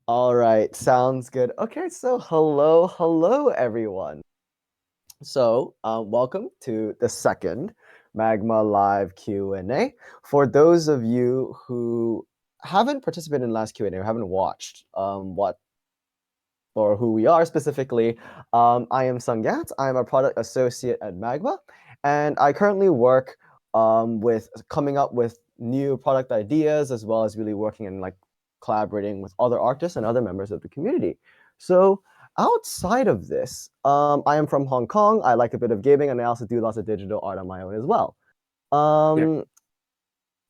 All right, sounds good. Okay, so hello, everyone. So, welcome to the second Magma Live Q&A. For those of you who haven't participated in the last Q&A or haven't watched what or who we are specifically, I am Sung Gantz. I'm a product associate at Magma, and I currently work with coming up with new product ideas as well as really working and like collaborating with other artists and other members of the community. So outside of this, I am from Hong Kong. I like a bit of gaming, and I also do lots of digital art on my own as well. Um,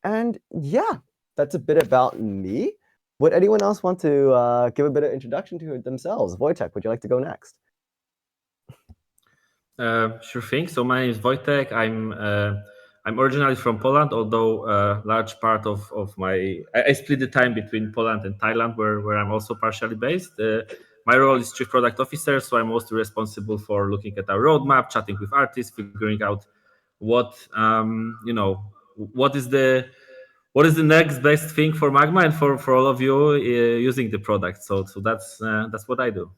and yeah, that's a bit about me. Would anyone else want to give a bit of introduction to themselves? Wojtek, would you like to go next? Sure thing. So my name is Wojtek. I'm originally from Poland, although a large part of I split the time between Poland and Thailand, where I'm also partially based. My role is chief product officer, so I'm mostly responsible for looking at our roadmap, chatting with artists, figuring out what what is the next best thing for Magma and for all of you using the product. So that's what I do.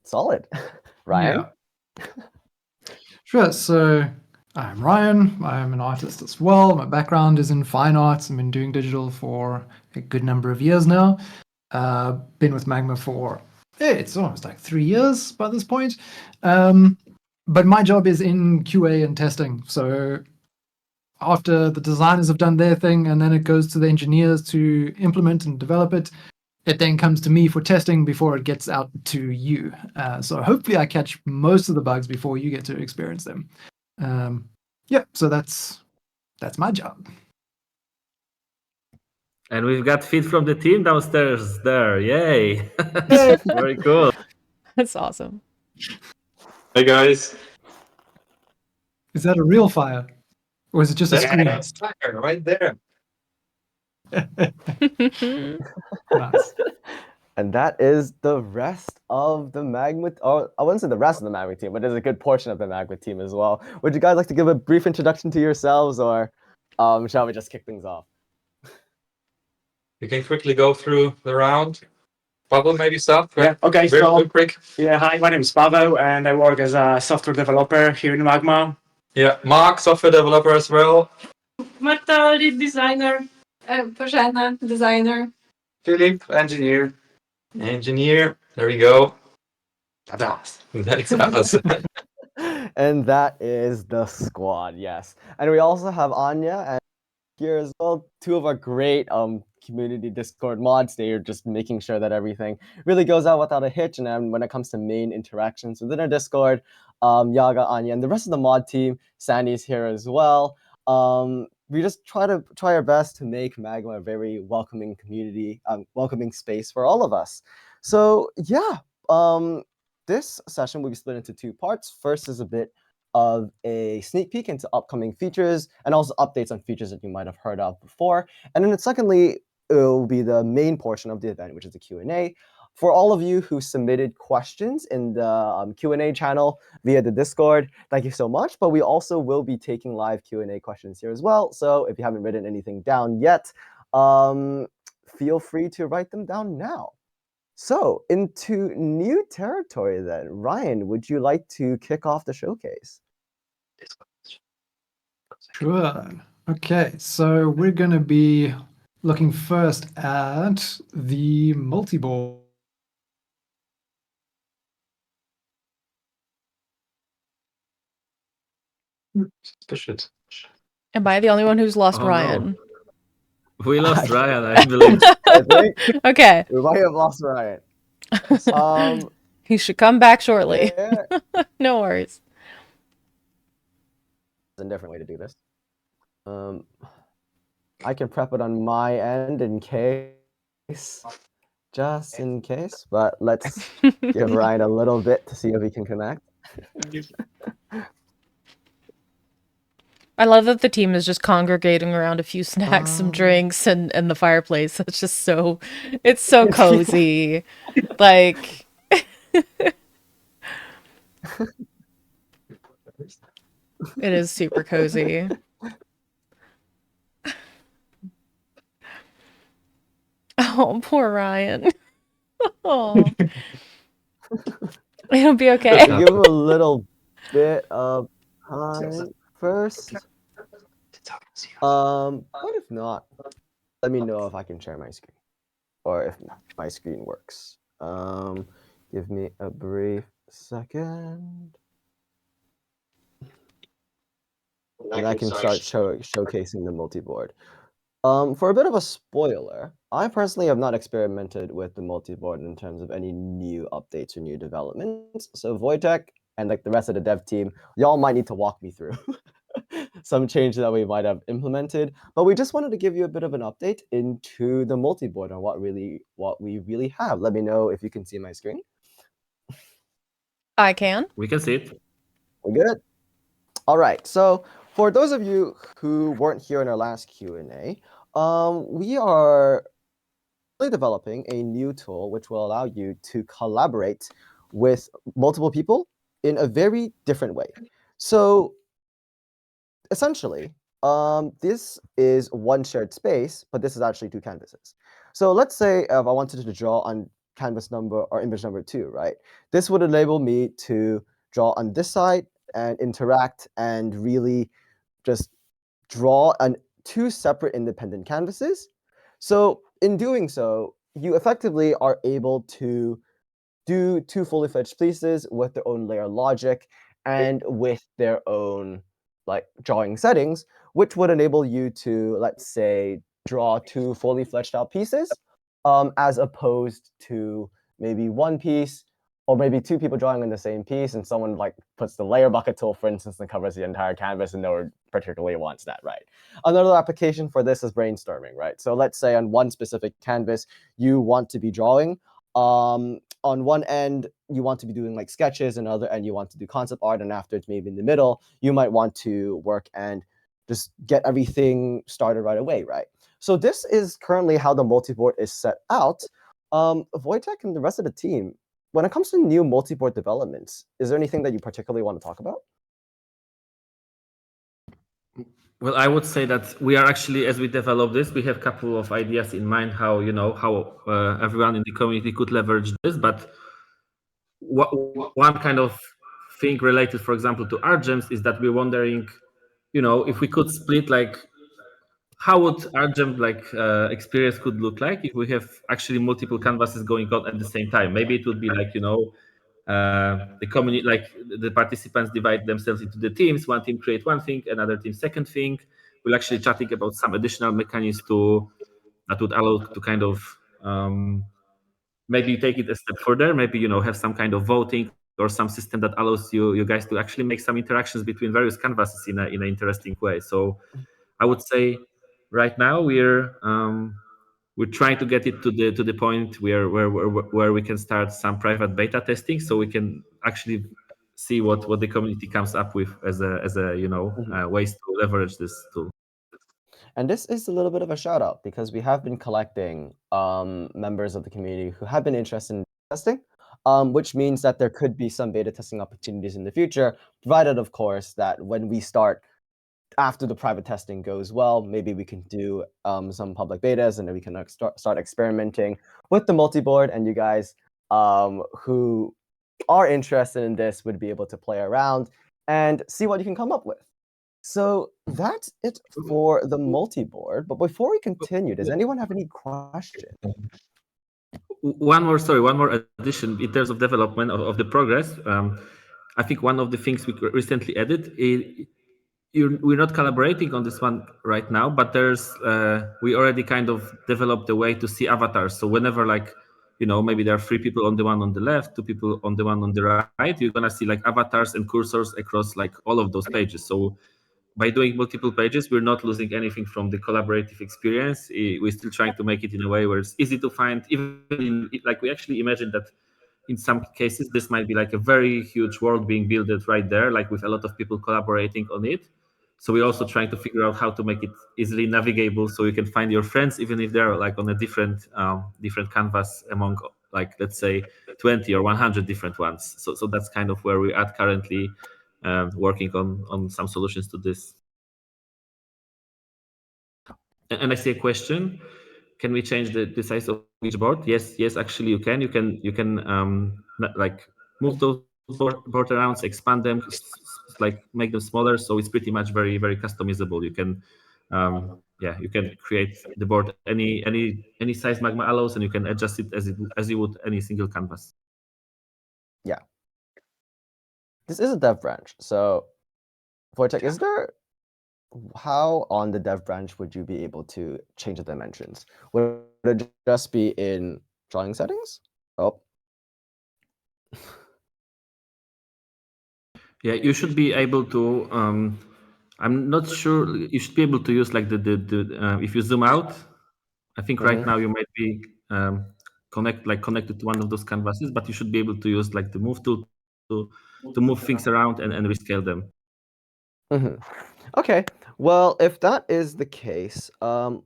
Solid. Ryan? Yeah. Sure. So I'm Ryan. I'm an artist as well. My background is in fine arts. I've been doing digital for a good number of years now. Been with Magma for, it's almost like 3 years by this point. But my job is in QA and testing. So after the designers have done their thing and then it goes to the engineers to implement and develop it, it then comes to me for testing before it gets out to you. So hopefully I catch most of the bugs before you get to experience them. So that's my job. And we've got feed from the team downstairs there. Yay. Very cool. That's awesome. Hey guys. Is that a real fire? Or is it just a screen? That's fire right there. Nice. And that is the rest of the Magma, or I wouldn't say the rest of the Magma team, but there's a good portion of the Magma team as well. Would you guys like to give a brief introduction to yourselves, or shall we just kick things off? You can quickly go through the round. Pavel, maybe start? Yeah, okay, Very quick. Yeah, hi, my name is Pavel, and I work as a software developer here in Magma. Yeah, Mark, software developer as well. Marta, lead designer. Bożena, designer. Philip, engineer. Engineer. There we go. That's us. And that is the squad, yes. And we also have Anya and here as well, two of our great community Discord mods. They are just making sure that everything really goes out without a hitch. And then when it comes to main interactions within our Discord, Yaga, Anya, and the rest of the mod team, Sandy's here as well. We just try our best to make Magma a very welcoming community, welcoming space for all of us. So yeah, this session will be split into two parts. First is a bit of a sneak peek into upcoming features and also updates on features that you might have heard of before. And then secondly, it will be the main portion of the event, which is the Q&A. For all of you who submitted questions in the Q&A channel via the Discord, thank you so much. But we also will be taking live Q&A questions here as well. So if you haven't written anything down yet, feel free to write them down now. So into new territory then. Ryan, would you like to kick off the showcase? Sure. Okay, so we're going to be looking first at the multiboard. Suspicious. Am I the only one who's lost Oh, Ryan? no. We lost Ryan, I believe. I think Okay. we might have lost Ryan. He should come back shortly. Yeah. No worries. There's a different way to do this. I can prep it on my end in case, just in case, but let's give Ryan a little bit to see if he can connect. I love that the team is just congregating around a few snacks, some drinks, and the fireplace. It's just it's so cozy. Like, it is super cozy. Oh, poor Ryan. Oh, it'll be okay. We'll give him a little bit of time first. But if not, let me know if I can share my screen or if my screen works. Give me a brief second. And I can start showcasing the multiboard. For a bit of a spoiler, I personally have not experimented with the multiboard in terms of any new updates or new developments. So Wojtek and like the rest of the dev team, y'all might need to walk me through some changes that we might have implemented. But we just wanted to give you a bit of an update into the multiboard and what we really have. Let me know if you can see my screen. I can. We can see it. We good? All right. So for those of you who weren't here in our last Q&A, we are developing a new tool which will allow you to collaborate with multiple people in a very different way. So essentially, this is one shared space, but this is actually two canvases. So let's say if I wanted to draw on canvas number or image number 2, right? This would enable me to draw on this side and interact and really just draw on two separate independent canvases. So in doing so, you effectively are able to do two fully fledged pieces with their own layer logic and with their own like drawing settings, which would enable you to, let's say, draw two fully fleshed out pieces, as opposed to maybe one piece or maybe two people drawing on the same piece and someone like puts the layer bucket tool, for instance, and covers the entire canvas and no one particularly wants that, right? Another application for this is brainstorming, right? So let's say on one specific canvas, you want to be drawing. On one end, you want to be doing like sketches, and other end, you want to do concept art, and after it's maybe in the middle, you might want to work and just get everything started right away, right? So this is currently how the multiboard is set out. Wojtek and the rest of the team, when it comes to new multiboard developments, is there anything that you particularly want to talk about? Well, I would say that we are actually, as we develop this, we have a couple of ideas in mind how everyone in the community could leverage this. But one kind of thing related, for example, to art gems is that we're wondering, if we could split like how would art gem experience could look like if we have actually multiple canvases going on at the same time. Maybe it would be like the community, like the participants divide themselves into the teams. One team create one thing, another team second thing. We're actually chatting about some additional mechanisms that would allow to kind of maybe take it a step further. Maybe have some kind of voting or some system that allows you guys to actually make some interactions between various canvases in an interesting way. So I would say right now we're trying to get it to the point where we can start some private beta testing, so we can actually see what the community comes up with as a ways to leverage this tool. And this is a little bit of a shout out because we have been collecting members of the community who have been interested in testing, which means that there could be some beta testing opportunities in the future, provided, of course, that when we start after the private testing goes well, maybe we can do some public betas and then we can start experimenting with the multiboard, and you guys who are interested in this would be able to play around and see what you can come up with. So that's it for the multiboard. But before we continue, does anyone have any questions? One more addition in terms of development of the progress. I think one of the things we recently added is we're not collaborating on this one right now, but there's we already kind of developed a way to see avatars. So whenever maybe there are 3 people on the one on the left, 2 people on the one on the right, you're gonna see like avatars and cursors across like all of those pages. So by doing multiple pages, we're not losing anything from the collaborative experience. We're still trying to make it in a way where it's easy to find. Even like we actually imagine that in some cases this might be like a very huge world being built right there, like with a lot of people collaborating on it. So we're also trying to figure out how to make it easily navigable, so you can find your friends even if they're like on a different canvas among like let's say 20 or 100 different ones. So that's kind of where we're at currently, working on some solutions to this. And I see a question. can we change the size of each board? Yes, actually you can. You can like move those board arounds, expand them, like make them smaller. So it's pretty much very, very customizable. You can you can create the board any size Magma allows, and you can adjust it as you would any single canvas. Yeah. This is a dev branch. So Wojtek, is there, how on the dev branch would you be able to change the dimensions? Would it just be in drawing settings? Oh. Yeah, you should be able to. I'm not sure. You should be able to use like the if you zoom out. I think right now you might be connected to one of those canvases, but you should be able to use like the move tool to move things around and rescale them. Okay, well, if that is the case,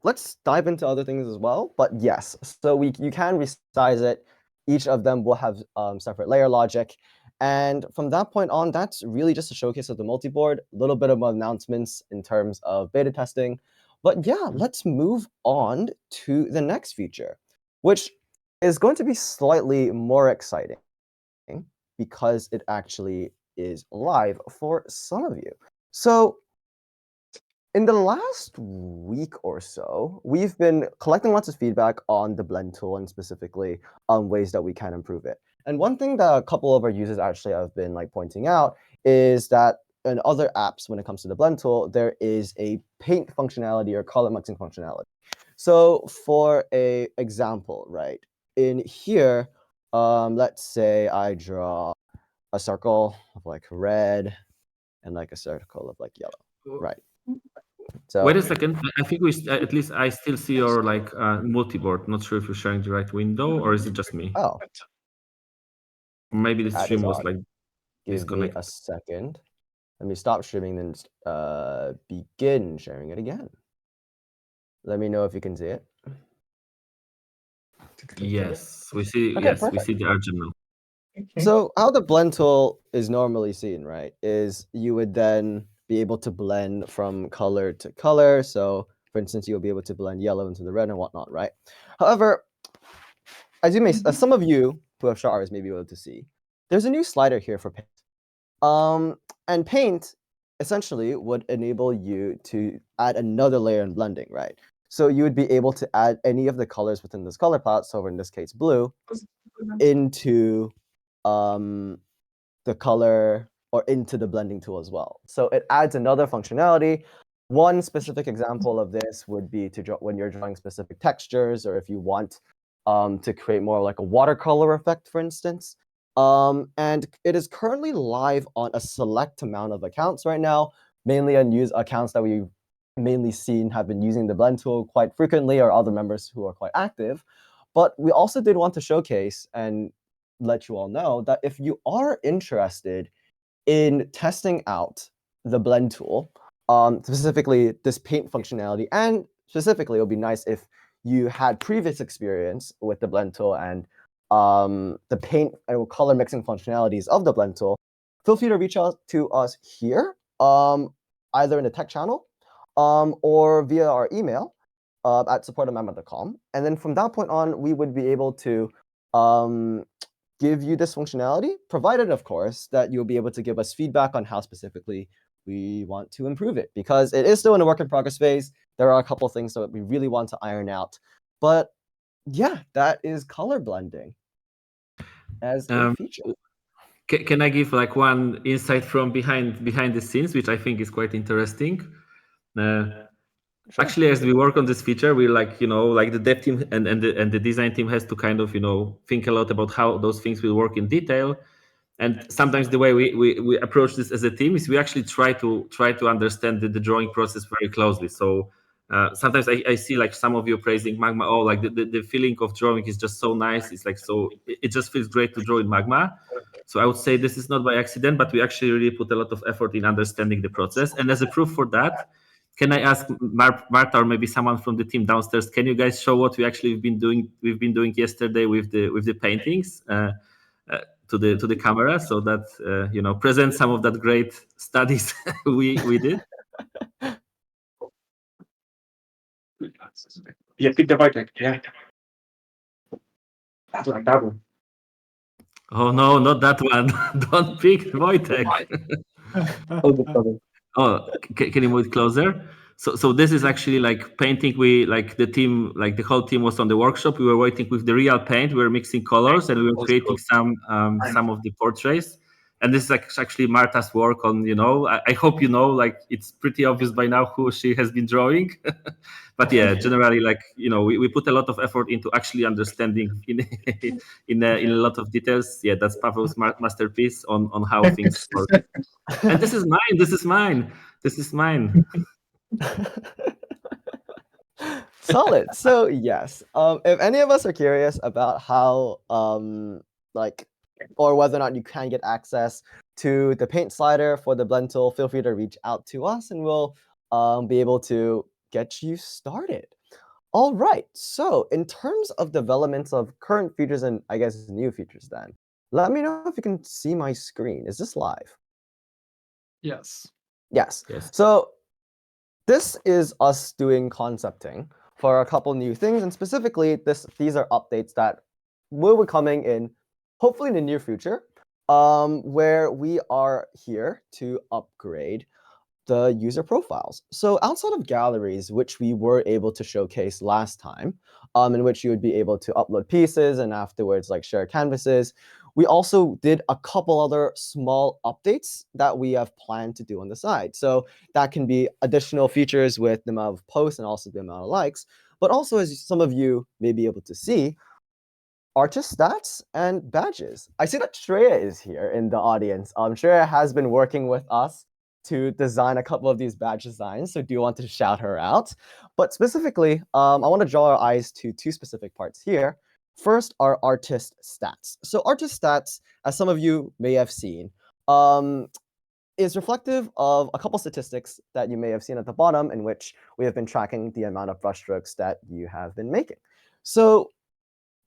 let's dive into other things as well. But yes, so you can resize it. Each of them will have separate layer logic. And from that point on, that's really just a showcase of the multiboard, a little bit of announcements in terms of beta testing. But yeah, let's move on to the next feature, which is going to be slightly more exciting because it actually is live for some of you. So in the last week or so, we've been collecting lots of feedback on the blend tool and specifically on ways that we can improve it. And one thing that a couple of our users actually have been like pointing out is that in other apps, when it comes to the blend tool, there is a paint functionality or color mixing functionality. So for a example, right, in here, let's say I draw a circle of like red and like a circle of like yellow, right? So wait a second. I think at least I still see your like multiboard. Not sure if you're sharing the right window or is it just me? Oh, maybe the that stream is was odd. like Give me disconnected. a second. Let me stop streaming, then begin sharing it again. Let me know if you can see it. Yes, we see. Okay, yes, perfect. we see the Argent now. So how the blend tool is normally seen, right, is you would then be able to blend from color to color. So for instance, you'll be able to blend yellow into the red and whatnot, right? However, as you may, as some of you who have short eyes may be able to see, there's a new slider here for paint. And paint essentially would enable you to add another layer in blending, right? So you would be able to add any of the colors within this color palette, so in this case blue, into the color or into the blending tool as well. So it adds another functionality. One specific example of this would be to draw when you're drawing specific textures, or if you want to create more like a watercolor effect, for instance. And it is currently live on a select amount of accounts right now, mainly on accounts that we've mainly seen have been using the blend tool quite frequently, or other members who are quite active. But we also did want to showcase and let you all know that if you are interested in testing out the blend tool, specifically this paint functionality, and specifically it would be nice if you had previous experience with the blend tool and the paint and color mixing functionalities of the blend tool, feel free to reach out to us here, either in the tech channel or via our email at support@magma.com. And then from that point on, we would be able to give you this functionality, provided, of course, that you'll be able to give us feedback on how specifically we want to improve it, because it is still in a work in progress phase. There are a couple of things that we really want to iron out. But yeah, that is color blending as a feature. Can I give like one insight from behind the scenes, which I think is quite interesting? Sure. Actually, as we work on this feature, we like the dev team and the design team has to kind of think a lot about how those things will work in detail. And sometimes the way we approach this as a team is we actually try to understand the drawing process very closely. So sometimes I see like some of you praising Magma. Oh, like the feeling of drawing is just so nice. It's like it just feels great to draw in Magma. So I would say this is not by accident, but we actually really put a lot of effort in understanding the process. And as a proof for that, can I ask Marta or maybe someone from the team downstairs? Can you guys show what we've been doing yesterday with the paintings to the camera, so that present some of that great studies we did? Yeah, pick the Wojtek. Yeah. That one. Oh no, not that one. Don't pick Wojtek. Oh, can you move it closer? So this is actually like painting. We like the team, like the whole team was on the workshop. We were waiting with the real paint. We were mixing colors and we were creating some of the portraits. And this is actually Marta's work on, I hope like it's pretty obvious by now who she has been drawing. But yeah, generally, like, we put a lot of effort into actually understanding in a lot of details. Yeah, that's Pavel's masterpiece on how things work. And this is mine. This is mine. This is mine. Solid. So yes, if any of us are curious about how or whether or not you can get access to the paint slider for the blend tool, feel free to reach out to us and we'll be able to get you started. All right. So in terms of developments of current features and I guess new features, then let me know if you can see my screen. Is this live? Yes. Yes. Yes. So this is us doing concepting for a couple new things, and specifically, these are updates that will be coming in, hopefully in the near future, where we are here to upgrade the user profiles. So outside of galleries, which we were able to showcase last time, in which you would be able to upload pieces and afterwards like share canvases, we also did a couple other small updates that we have planned to do on the side. So that can be additional features with the amount of posts and also the amount of likes, but also as some of you may be able to see, artist stats and badges. I see that Shreya is here in the audience. Shreya has been working with us to design a couple of these badge designs, so do want to shout her out. But specifically, I want to draw our eyes to two specific parts here. First are artist stats. So artist stats, as some of you may have seen, is reflective of a couple statistics that you may have seen at the bottom, in which we have been tracking the amount of brushstrokes that you have been making. So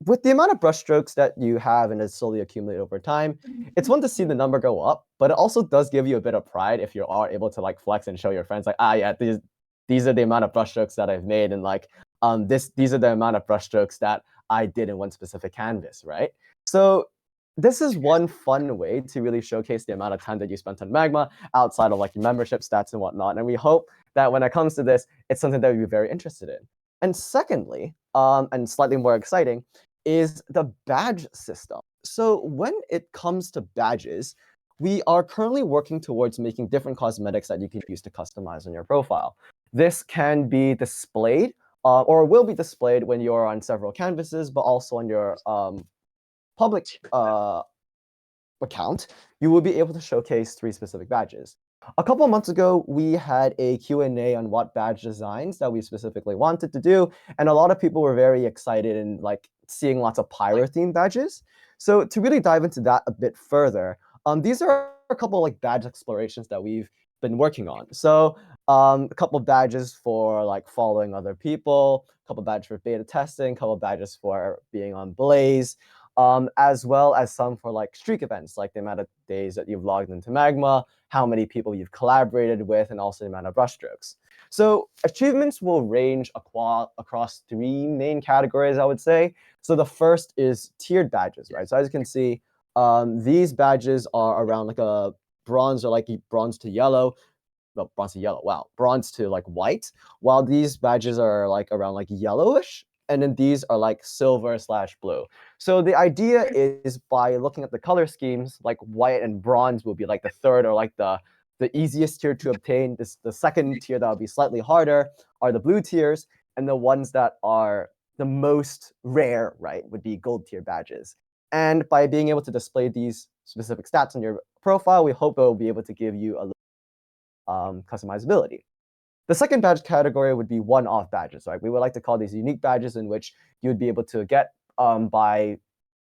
with the amount of brushstrokes that you have and it's slowly accumulate over time, it's fun to see the number go up, but it also does give you a bit of pride if you are able to like flex and show your friends like, yeah, these are the amount of brushstrokes that I've made, and like these are the amount of brushstrokes that I did in one specific canvas, right? So this is one fun way to really showcase the amount of time that you spent on Magma outside of like membership stats and whatnot. And we hope that when it comes to this, it's something that we'd be very interested in. And secondly, and slightly more exciting, is the badge system. So when it comes to badges, we are currently working towards making different cosmetics that you can use to customize on your profile. This can be displayed or will be displayed when you're on several canvases, but also on your public account, you will be able to showcase 3 specific badges. A couple of months ago, we had a Q&A on what badge designs that we specifically wanted to do, and a lot of people were very excited and like seeing lots of pyro-themed badges. So to really dive into that a bit further, these are a couple of like badge explorations that we've been working on. So a couple of badges for like following other people, a couple of badges for beta testing, a couple of badges for being on Blaze, as well as some for like streak events, like the amount of days that you've logged into Magma, how many people you've collaborated with, and also the amount of brushstrokes. So achievements will range across 3 main categories, I would say. So the first is tiered badges, right? So as you can see, these badges are around like a bronze or like bronze to yellow. Well, bronze to yellow, wow. Bronze to like white, while these badges are like around like yellowish, and then these are like silver/blue. So the idea is by looking at the color schemes, like white and bronze will be like the third or like the easiest tier to obtain. The second tier that will be slightly harder are the blue tiers, and the ones that are the most rare, right, would be gold tier badges. And by being able to display these specific stats on your profile, we hope it will be able to give you a customizability. The second badge category would be one-off badges, right? We would like to call these unique badges in which you would be able to get by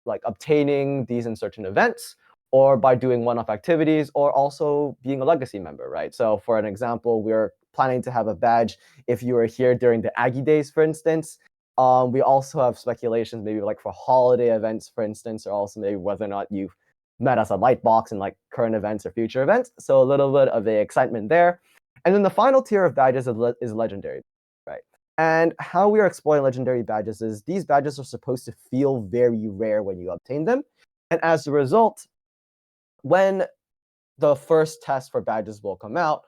like obtaining these in certain events, or by doing one-off activities, or also being a legacy member, right? So for an example, we're planning to have a badge if you were here during the Aggie Days, for instance. We also have speculations maybe like for holiday events, for instance, or also maybe whether or not you've met us at Lightbox in like current events or future events. So a little bit of the excitement there. And then the final tier of badges is legendary, right? And how we are exploring legendary badges is these badges are supposed to feel very rare when you obtain them. And as a result, when the first test for badges will come out,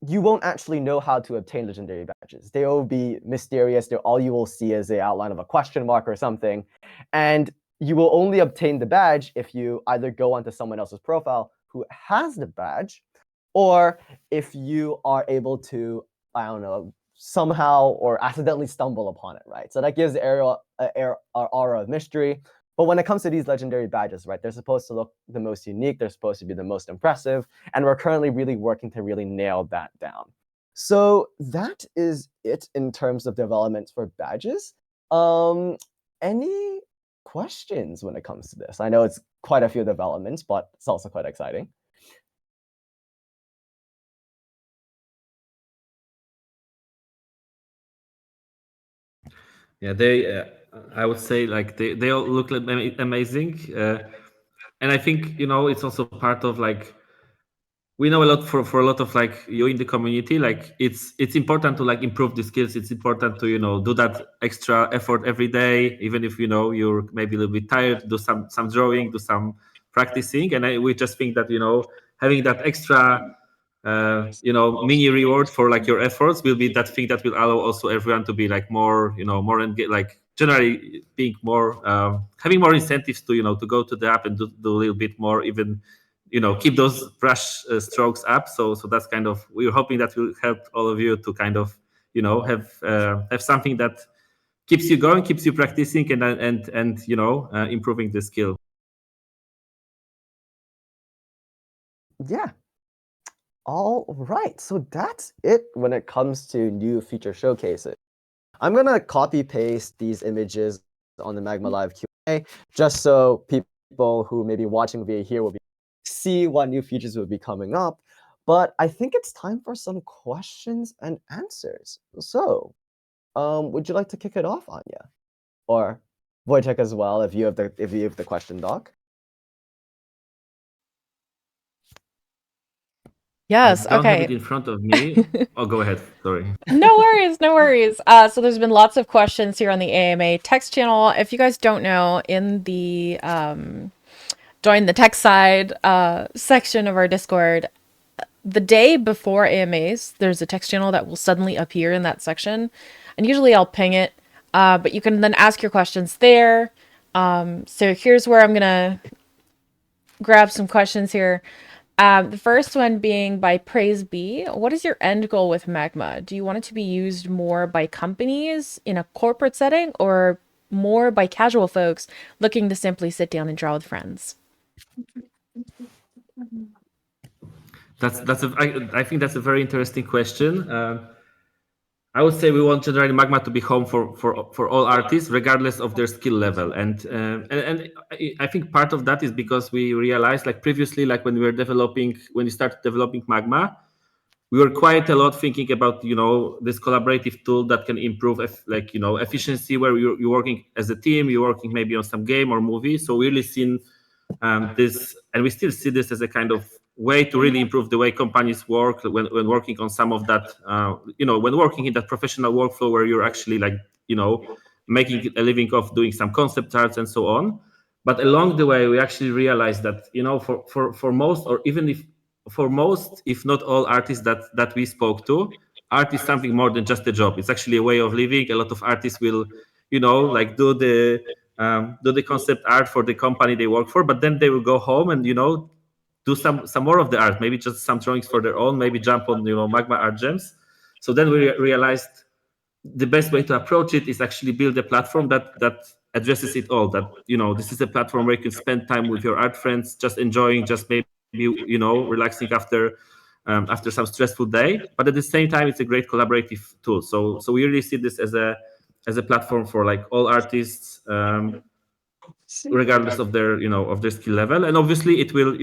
you won't actually know how to obtain legendary badges. They will be mysterious. All you will see is the outline of a question mark or something. And you will only obtain the badge if you either go onto someone else's profile who has the badge, or if you are able to, I don't know, somehow or accidentally stumble upon it, right? So that gives the aura of mystery. But when it comes to these legendary badges, right, they're supposed to look the most unique, they're supposed to be the most impressive, and we're currently really working to really nail that down. So that is it in terms of development for badges. Any questions when it comes to this? I know it's quite a few developments, but it's also quite exciting. Yeah, I would say like they all look amazing, and I think it's also part of like we know a lot for a lot of like you in the community. Like it's important to like improve the skills. It's important to do that extra effort every day, even if you're maybe a little bit tired. Do some drawing, do some practicing, and we just think that having that extra mini reward for like your efforts will be that thing that will allow also everyone to be like more more and get like generally being more having more incentives to to go to the app and do a little bit more, even keep those brush strokes up. So that's kind of, we're hoping that will help all of you to kind of have something that keeps you going, keeps you practicing, and improving the skill. Yeah. All right, so that's it when it comes to new feature showcases. I'm gonna copy paste these images on the Magma Live Q&A just so people who may be watching via here will see what new features will be coming up. But I think it's time for some questions and answers. So, would you like to kick it off, Anya, or Wojtek as well, if you have the question doc? Yes, I don't have okay. it in front of me. Oh, go ahead. Sorry. No worries, no worries. So there's been lots of questions here on the AMA text channel. If you guys don't know, in the join the tech side section of our Discord, the day before AMAs, there's a text channel that will suddenly appear in that section. And usually I'll ping it, but you can then ask your questions there. So here's where I'm going to grab some questions here. The first one being by Praise B. What is your end goal with Magma? Do you want it to be used more by companies in a corporate setting, or more by casual folks looking to simply sit down and draw with friends? I think that's a very interesting question. I would say we want generally Magma to be home for all artists, regardless of their skill level, and I think part of that is because we realized, like previously, like when we started developing Magma, we were quite a lot thinking about this collaborative tool that can improve efficiency, where you're working as a team, you're working maybe on some game or movie. So we really seen this, and we still see this as a kind of way to really improve the way companies work when working on some of that, when working in that professional workflow where you're actually like, making a living of doing some concept arts and so on. But along the way, we actually realized that, for most, or even if for most, if not all artists that we spoke to, art is something more than just a job. It's actually a way of living. A lot of artists will, like do the concept art for the company they work for, but then they will go home and do some more of the art, maybe just some drawings for their own, maybe jump on Magma Art Gems. So then we realized the best way to approach it is actually build a platform that addresses it all. That this is a platform where you can spend time with your art friends, just enjoying, just maybe relaxing after some stressful day. But at the same time, it's a great collaborative tool. So we really see this as a platform for like all artists, regardless of their of their skill level. And obviously it will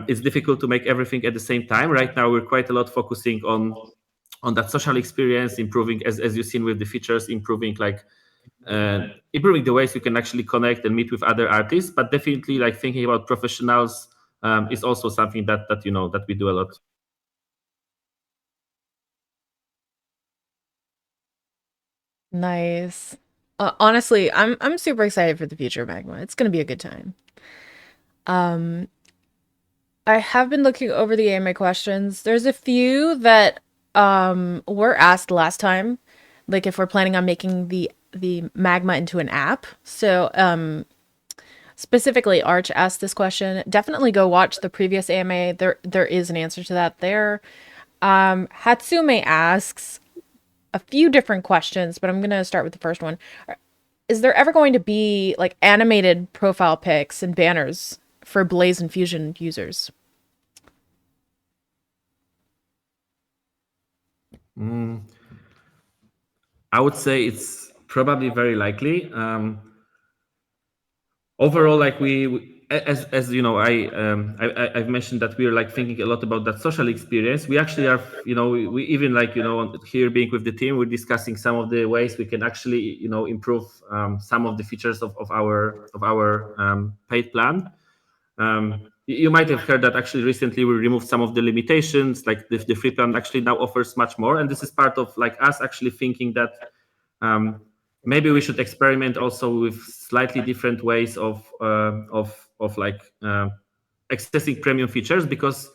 it's difficult to make everything at the same time. Right now we're quite a lot focusing on that social experience, improving, as you've seen with the features, improving improving the ways you can actually connect and meet with other artists. But definitely like thinking about professionals is also something that, that we do a lot. Nice. Honestly, I'm super excited for the future of Magma. It's gonna be a good time. Um, I have been looking over the AMA questions. There's a few that were asked last time, like if we're planning on making the Magma into an app. So specifically, Arch asked this question. Definitely go watch the previous AMA. There is an answer to that there. Hatsume asks a few different questions, but I'm gonna start with the first one. Is there ever going to be like animated profile pics and banners for Blaze and Fusion users? I would say it's probably very likely. Overall, like as you know, I've mentioned that we are like thinking a lot about that social experience. We actually are, we even like here being with the team, we're discussing some of the ways we can actually improve some of the features of our paid plan. You might have heard that actually recently we removed some of the limitations, like the free plan actually now offers much more, and this is part of like us actually thinking that um, maybe we should experiment also with slightly different ways of like accessing premium features, because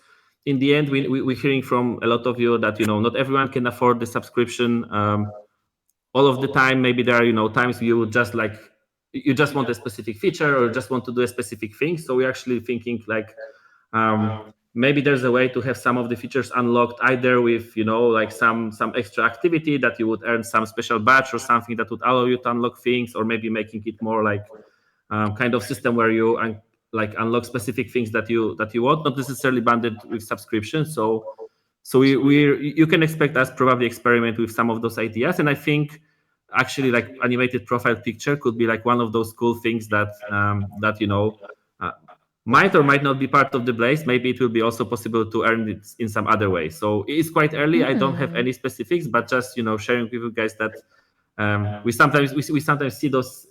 in the end we're hearing from a lot of you that not everyone can afford the subscription all of the time. Maybe there are times you would just like you just want a specific feature or just want to do a specific thing. So we're actually thinking like maybe there's a way to have some of the features unlocked either with like some extra activity that you would earn some special badge or something that would allow you to unlock things, or maybe making it more like kind of system where you like unlock specific things that you want, not necessarily bundled with subscription. So you can expect us probably experiment with some of those ideas, and I think actually like animated profile picture could be like one of those cool things that uh, might or might not be part of the Blaze. Maybe it will be also possible to earn it in some other way. So it's quite early. I don't have any specifics, but just sharing with you guys that we sometimes see those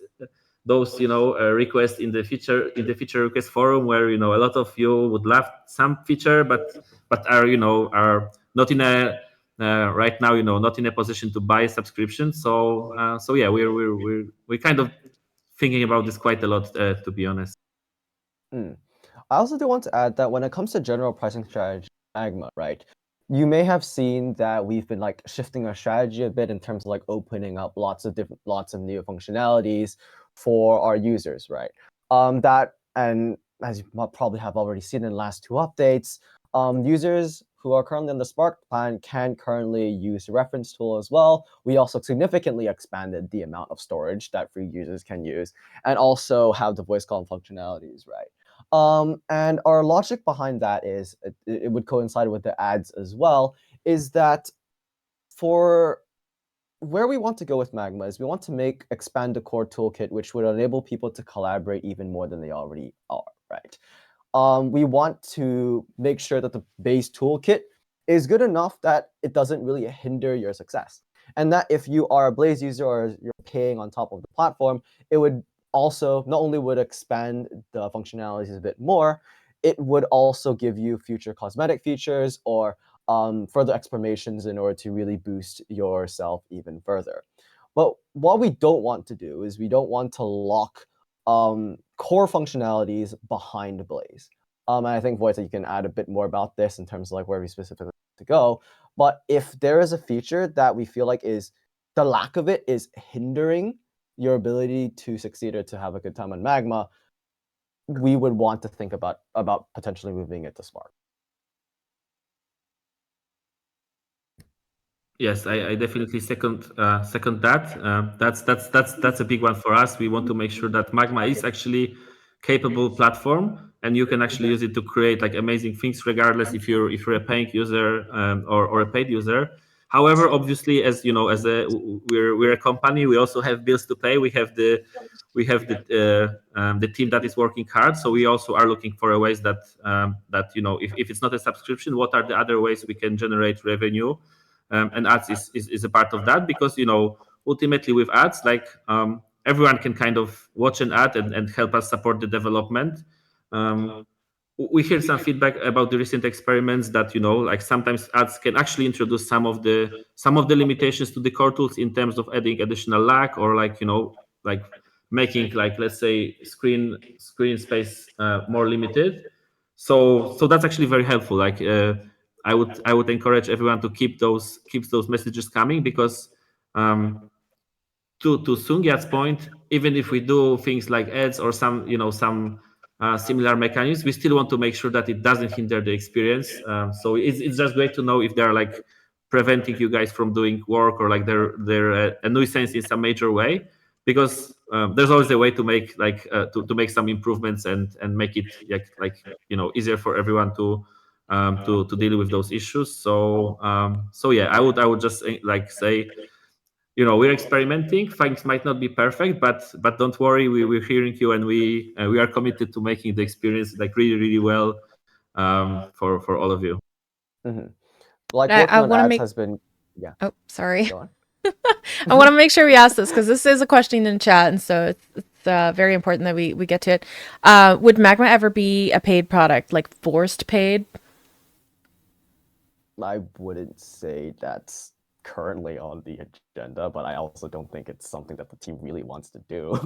requests in the feature request forum where a lot of you would love some feature but are not in a right now not in a position to buy a subscription. So yeah, we're kind of thinking about this quite a lot, to be honest. I also do want to add that when it comes to general pricing strategy, Magma, right? You may have seen that we've been like shifting our strategy a bit in terms of like opening up lots of new functionalities for our users, right? That, and as you probably have already seen in the last two updates, users who are currently on the Spark plan can currently use the reference tool as well. We also significantly expanded the amount of storage that free users can use, and also have the voice call functionalities, right? And our logic behind that is, it would coincide with the ads as well, is that for where we want to go with Magma is we want to expand the core toolkit, which would enable people to collaborate even more than they already are, right? We want to make sure that the base toolkit is good enough that it doesn't really hinder your success. And that if you are a Blaze user or you're paying on top of the platform, it would also not only would expand the functionalities a bit more, it would also give you future cosmetic features or further explanations in order to really boost yourself even further. But what we don't want to do is we don't want to lock core functionalities behind Blaze. And I think Voice, you can add a bit more about this in terms of like where we specifically want to go. But if there is a feature that we feel like is the lack of it is hindering your ability to succeed or to have a good time on Magma, we would want to think about potentially moving it to Spark. Yes, I definitely second that. That's a big one for us. We want to make sure that Magma is actually capable platform, and you can actually use it to create like amazing things, regardless if you're a paying user or a paid user. However, obviously, as you know, we're a company, we also have bills to pay. We have the team that is working hard, so we also are looking for ways that if it's not a subscription, what are the other ways we can generate revenue? And ads is a part of that, because ultimately with ads, like everyone can kind of watch an ad and help us support the development. we heard some feedback about the recent experiments that like sometimes ads can actually introduce some of the limitations to the core tools in terms of adding additional lag, or like making, like, let's say, screen space more limited. So that's actually very helpful. Like I would encourage everyone to keep those messages coming, because to Sungyat's point, even if we do things like ads or some similar mechanisms, we still want to make sure that it doesn't hinder the experience. So it's just great to know if they're like preventing you guys from doing work, or like they're a nuisance in some major way, because there's always a way to make to make some improvements and make it easier for everyone to deal with those issues. So yeah, I would just like say, we're experimenting. Things might not be perfect, but don't worry, we're hearing you, and we are committed to making the experience like really, really well for all of you. Mm-hmm. Like I working on wanna ads make- has been, yeah. Oh, sorry. Go on. I want to make sure we ask this because this is a question in chat, and so it's very important that we get to it. Would Magma ever be a paid product, like forced paid? I wouldn't say that's currently on the agenda, but I also don't think it's something that the team really wants to do.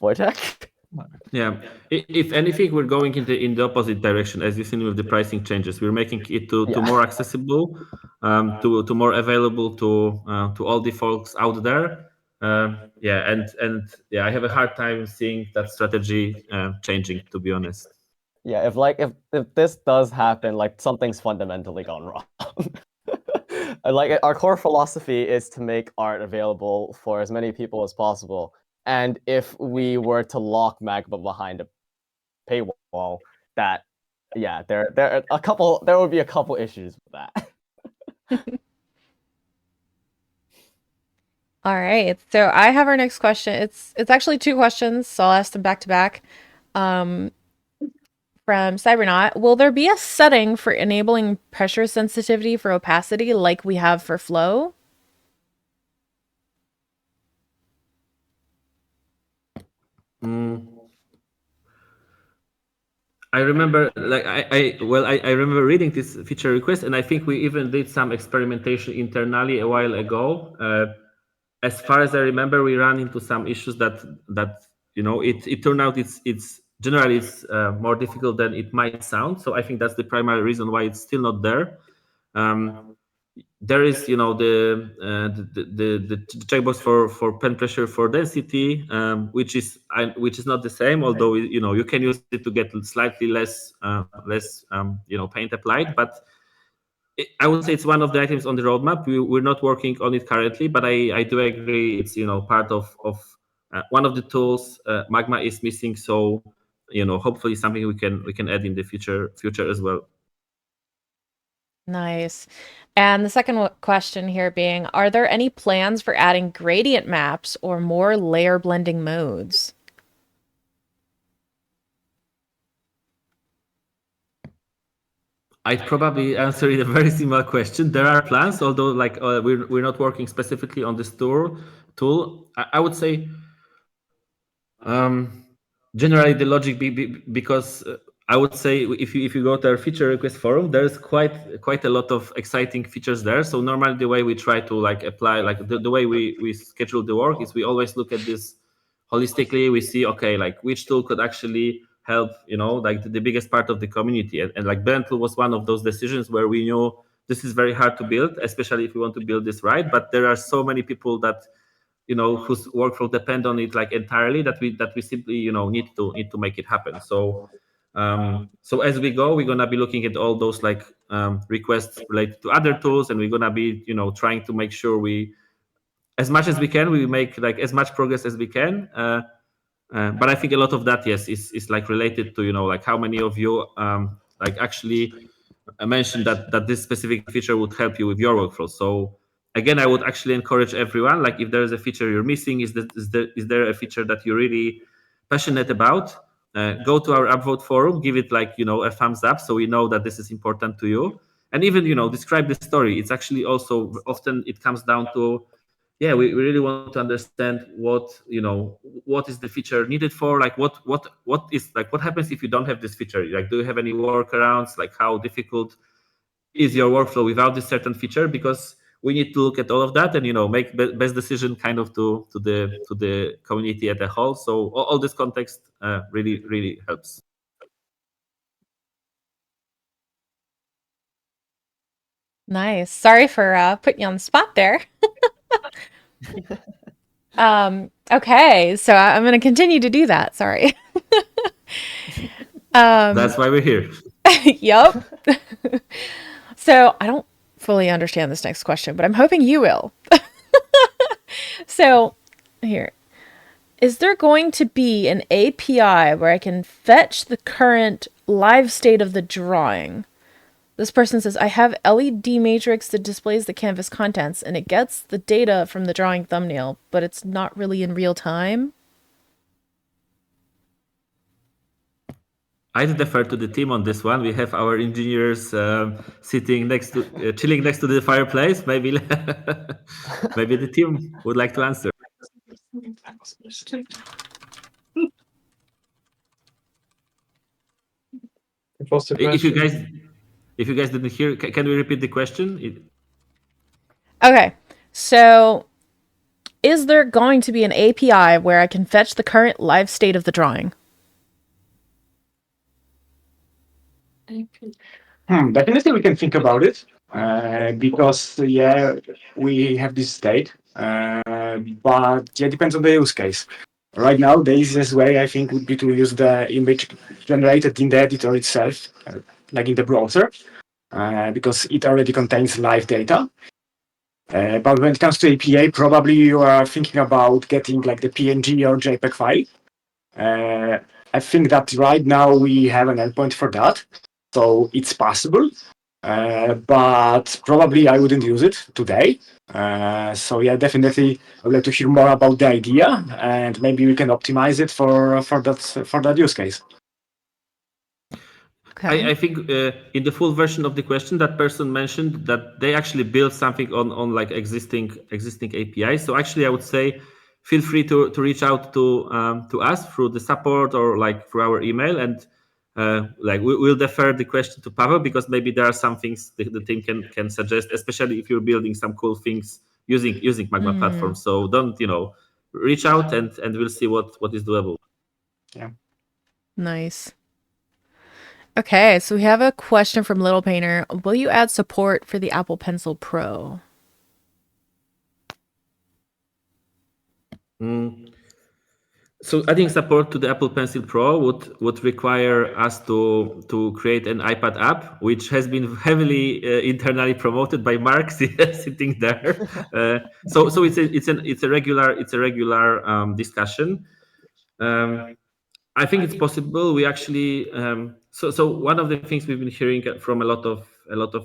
Wojtek? Yeah, if anything, we're going in the opposite direction, as you've seen with the pricing changes. We're making it to more accessible, to more available to all the folks out there. Yeah, and yeah, I have a hard time seeing that strategy changing, to be honest. Yeah, if this does happen, like something's fundamentally gone wrong. Like our core philosophy is to make art available for as many people as possible. And if we were to lock Magma behind a paywall, that there would be a couple issues with that. All right. So I have our next question. It's actually two questions, so I'll ask them back to back. From Cybernaut, will there be a setting for enabling pressure sensitivity for opacity like we have for flow? I remember, like I remember reading this feature request, and I think we even did some experimentation internally a while ago. As far as I remember, we ran into some issues that it turned out it's generally it's more difficult than it might sound. So I think that's the primary reason why it's still not there. There is the checkbox for pen pressure for density, which is not the same, although you can use it to get slightly less paint applied. But I would say it's one of the items on the roadmap. We're not working on it currently, but I do agree it's part of one of the tools Magma is missing. So hopefully something we can add in the future as well. Nice. And the second question here being, are there any plans for adding gradient maps or more layer blending modes? I'd probably answer it a very similar question. There are plans, although like we're not working specifically on this tool. I would say generally the logic because I would say if you go to our feature request forum, there's quite a lot of exciting features there. So normally the way we try to like apply, like the way we schedule the work is we always look at this holistically. We see, okay, like which tool could actually help, like the biggest part of the community. And like blend tool was one of those decisions where we knew this is very hard to build, especially if we want to build this right. But there are so many people that whose workflow depend on it like entirely that we simply need to make it happen. So as we go, we're gonna be looking at all those like requests related to other tools, and we're gonna be trying to make sure we, as much as we can, we make like as much progress as we can. But I think a lot of that, yes, is like related to like how many of you like actually mentioned that this specific feature would help you with your workflow. So again, I would actually encourage everyone, like if there is a feature you're missing, is there a feature that you're really passionate about, go to our upvote forum, give it like a thumbs up so we know that this is important to you, and even describe the story. It's actually also often it comes down to yeah, we really want to understand what what is the feature needed for, like what is like what happens if you don't have this feature, like do you have any workarounds, like how difficult is your workflow without this certain feature, because we need to look at all of that and make best decision kind of to the community as a whole. So all this context really helps. Nice. Sorry for putting you on the spot there. Okay, so I'm going to continue to do that. Sorry. That's why we're here. Yep. So I don't fully understand this next question, but I'm hoping you will. So here, is there going to be an API where I can fetch the current live state of the drawing? This person says, I have LED matrix that displays the canvas contents and it gets the data from the drawing thumbnail, but it's not really in real time. I defer to the team on this one. We have our engineers sitting next to, chilling next to the fireplace. Maybe, maybe the team would like to answer. If you guys didn't hear, can we repeat the question? Okay, so is there going to be an API where I can fetch the current live state of the drawing? Definitely, we can think about it because we have this state, but yeah, depends on the use case. Right now, the easiest way I think would be to use the image generated in the editor itself, like in the browser, because it already contains live data. But when it comes to APA, probably you are thinking about getting like the PNG or JPEG file. I think that right now we have an endpoint for that, so it's possible. But probably I wouldn't use it today. So yeah, definitely I would like to hear more about the idea, and maybe we can optimize it for that use case. Okay. I think in the full version of the question, that person mentioned that they actually built something on like existing APIs. So actually, I would say feel free to reach out to us through the support or like through our email, and like we'll defer the question to Pavel, because maybe there are some things the team can suggest, especially if you're building some cool things using Magma platform. So don't reach out and we'll see what is doable. Yeah. Nice. Okay, so we have a question from Little Painter. Will you add support for the Apple Pencil Pro? So adding support to the Apple Pencil Pro would require us to create an iPad app, which has been heavily internally promoted by Mark sitting there. So it's a regular discussion. I think it's possible. We actually so one of the things we've been hearing from a lot of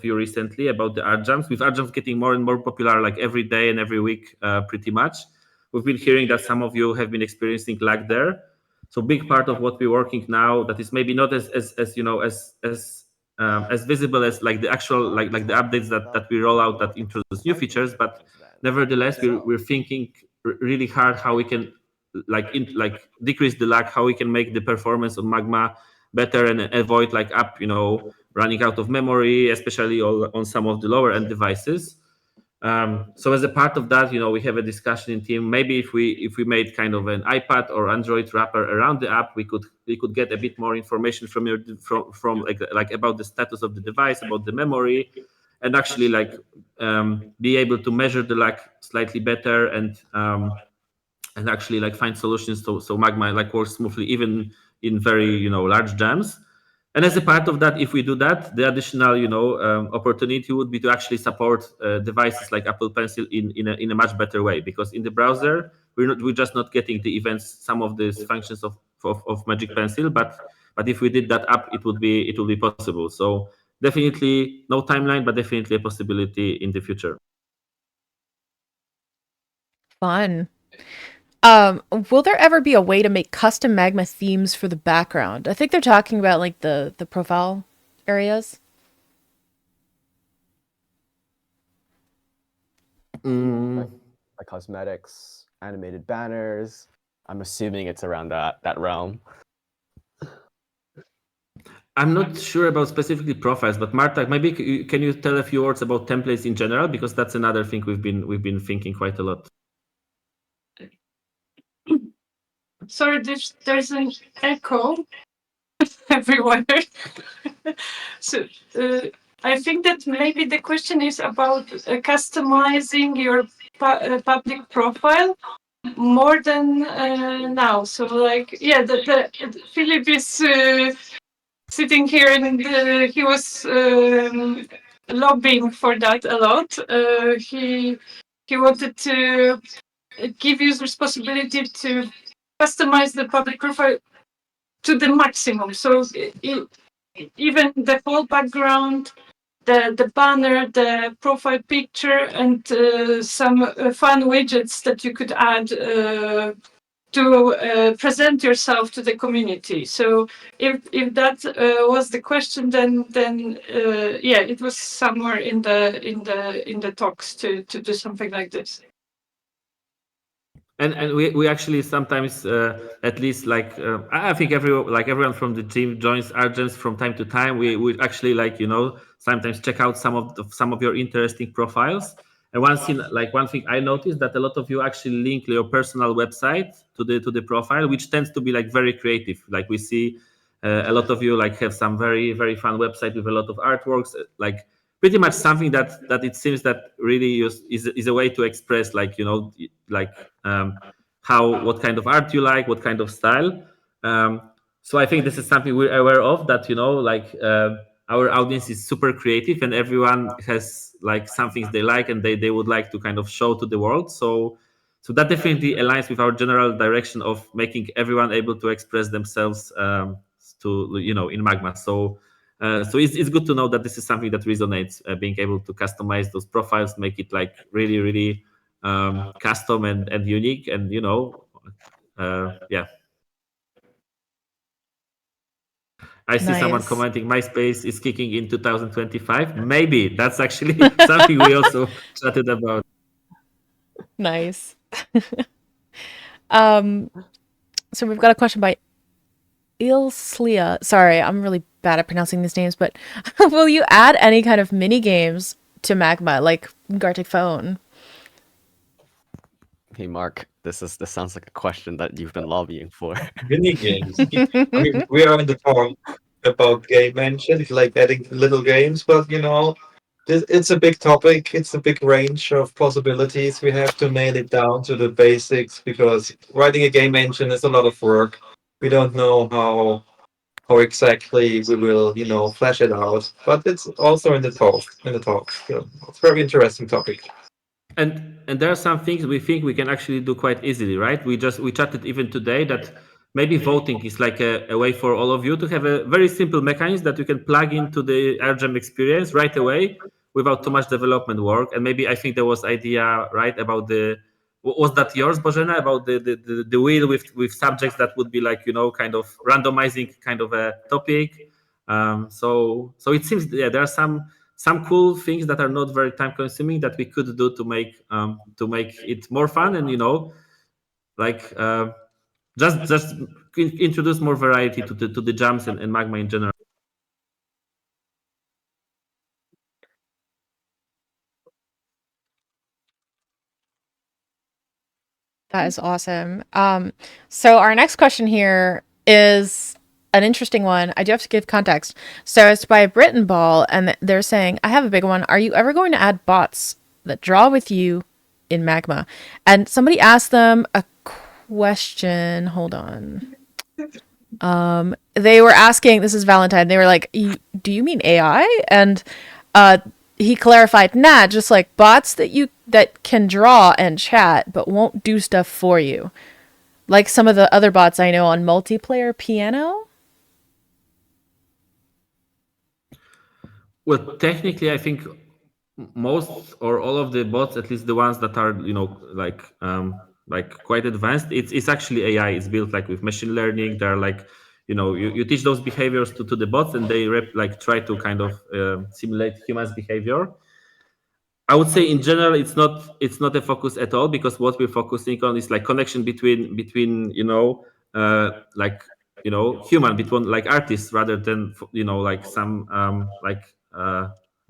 you recently about the art jams, with art jams getting more and more popular, like every day and every week, pretty much. We've been hearing that some of you have been experiencing lag there. So big part of what we're working now that is maybe not as visible as like the actual like the updates that we roll out that introduce new features, but nevertheless we're thinking really hard how we can decrease the lag, how we can make the performance on Magma better and avoid like app running out of memory, especially on some of the lower end devices. So as a part of that, we have a discussion in team. Maybe if we made kind of an iPad or Android wrapper around the app, we could get a bit more information from like about the status of the device, about the memory, and actually be able to measure the lag slightly better and actually like find solutions so Magma like works smoothly even in very large jams. And as a part of that, if we do that, the additional opportunity would be to actually support devices like Apple Pencil in a much better way, because in the browser we're just not getting the events, some of these functions of Magic Pencil, but if we did that app, it would be possible. So definitely no timeline, but definitely a possibility in the future. Fun. Will there ever be a way to make custom Magma themes for the background? I think they're talking about like the profile areas. like cosmetics, animated banners. I'm assuming it's around that realm. I'm not sure about specifically profiles, but Marta, maybe can you tell a few words about templates in general, because that's another thing we've been thinking quite a lot. Sorry, there's an echo everywhere. So I think that maybe the question is about customizing your public profile more than now. So like, yeah, Philip is sitting here and he was lobbying for that a lot. He wanted to give users possibility to customize the public profile to the maximum. So even the whole background, the banner, the profile picture, and some fun widgets that you could add to present yourself to the community. So if that was the question, then yeah, it was somewhere in the talks to do something like this. And we actually sometimes at least like I think everyone from the team joins Argens from time to time. We actually like sometimes check out some of your interesting profiles. And one thing I noticed that a lot of you actually link your personal website to the profile, which tends to be like very creative. Like we see a lot of you like have some very very fun website with a lot of artworks, like pretty much something that it seems that really is a way to express what kind of art you like, what kind of style. So I think this is something we're aware of, that our audience is super creative and everyone has like some things they like and they would like to kind of show to the world. So that definitely aligns with our general direction of making everyone able to express themselves in Magma. So it's good to know that this is something that resonates, being able to customize those profiles, make it like really, really custom and unique, and yeah. I see someone Nice. commenting MySpace is kicking in 2025. Maybe that's actually something we also chatted about. Nice. So we've got a question by Ilslia. Sorry, I'm really bad at pronouncing these names, but will you add any kind of mini games to Magma, like Gartic Phone? Hey Mark, this sounds like a question that you've been lobbying for. Mini games. I mean, we are in the talk about game engine, like adding little games, but it's a big topic. It's a big range of possibilities. We have to nail it down to the basics because writing a game engine is a lot of work. We don't know how exactly we will, flesh it out. But it's also in the talk. So it's a very interesting topic. And there are some things we think we can actually do quite easily, right? We chatted even today that maybe voting is like a way for all of you to have a very simple mechanism that you can plug into the RGM experience right away without too much development work. And maybe I think there was idea, right, about was that yours, Bożena, about the wheel with subjects that would be like, kind of randomizing kind of a topic. So it seems, yeah, there are some cool things that are not very time consuming that we could do to make it more fun and just introduce more variety to the jumps and Magma in general. That is awesome. So our next question here is an interesting one. I do have to give context. So it's by Britain Ball, and they're saying, I have a big one. Are you ever going to add bots that draw with you in Magma? And somebody asked them a question. Hold on. They were asking, this is Valentine, they were like, do you mean AI? And he clarified, nah, just like bots that can draw and chat but won't do stuff for you, like some of the other bots I know on multiplayer piano. Well, technically, I think most or all of the bots, at least the ones that are like quite advanced, it's actually AI. It's built like with machine learning. They're like you teach those behaviors to the bots, and they try to kind of simulate humans' behavior. I would say in general it's not a focus at all, because what we're focusing on is like connection between like human, between like artists, rather than like some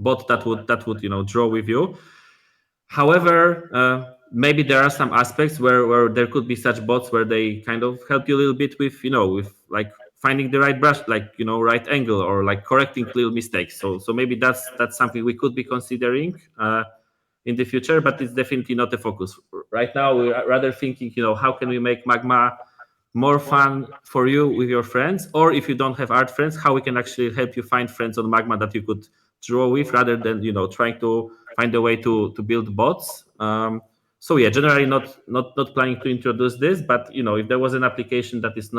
bot that would draw with you. However, maybe there are some aspects where there could be such bots where they kind of help you a little bit with with like finding the right brush, like right angle, or like correcting little mistakes. So maybe that's something we could be considering in the future, but it's definitely not the focus right now. We're rather thinking, how can we make Magma more fun for you with your friends, or if you don't have art friends, how we can actually help you find friends on Magma that you could draw with, rather than trying to find a way to build bots. So yeah, generally not planning to introduce this, but if there was an application that is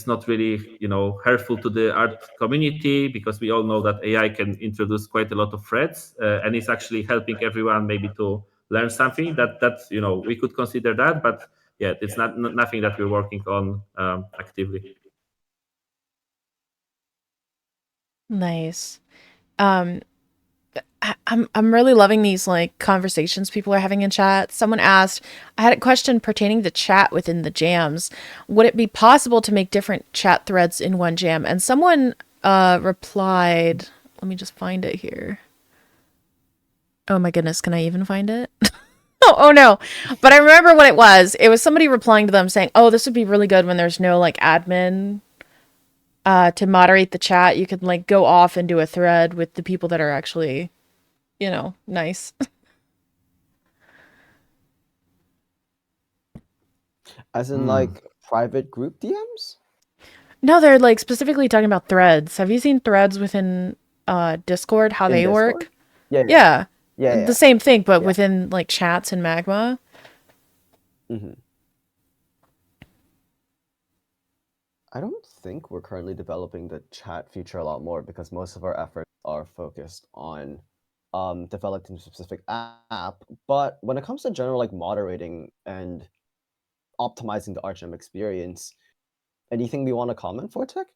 not really hurtful to the art community, because we all know that AI can introduce quite a lot of threats, and it's actually helping everyone maybe to learn something, that we could consider that. But yeah, it's nothing that we're working on actively. Nice. I'm really loving these like conversations people are having in chat. Someone asked, I had a question pertaining to chat within the jams. Would it be possible to make different chat threads in one jam? And someone replied, let me just find it here. Oh my goodness, can I even find it? Oh no. But I remember what it was. It was somebody replying to them saying, "Oh, this would be really good when there's no like admin to moderate the chat. You could like go off and do a thread with the people that are actually nice." As in like private group DMs? No, they're like specifically talking about threads. Have you seen threads within Discord, how In they Discord? work? Yeah. Yeah. Yeah. The same thing, but Yeah. within like chats and Magma. I don't think we're currently developing the chat feature a lot more, because most of our efforts are focused on developing a specific app. But when it comes to general like moderating and optimizing the RGM experience, anything we want to comment for, Tech?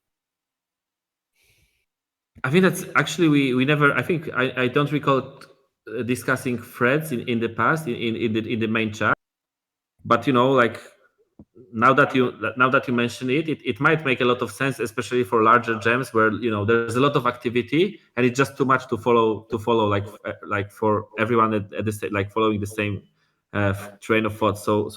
I think that's actually we never. I think I don't recall discussing threads in the past in the main chat. But like now that you mention it, it might make a lot of sense, especially for larger gems where there's a lot of activity and it's just too much to follow like for everyone at the same, like following the same train of thought. So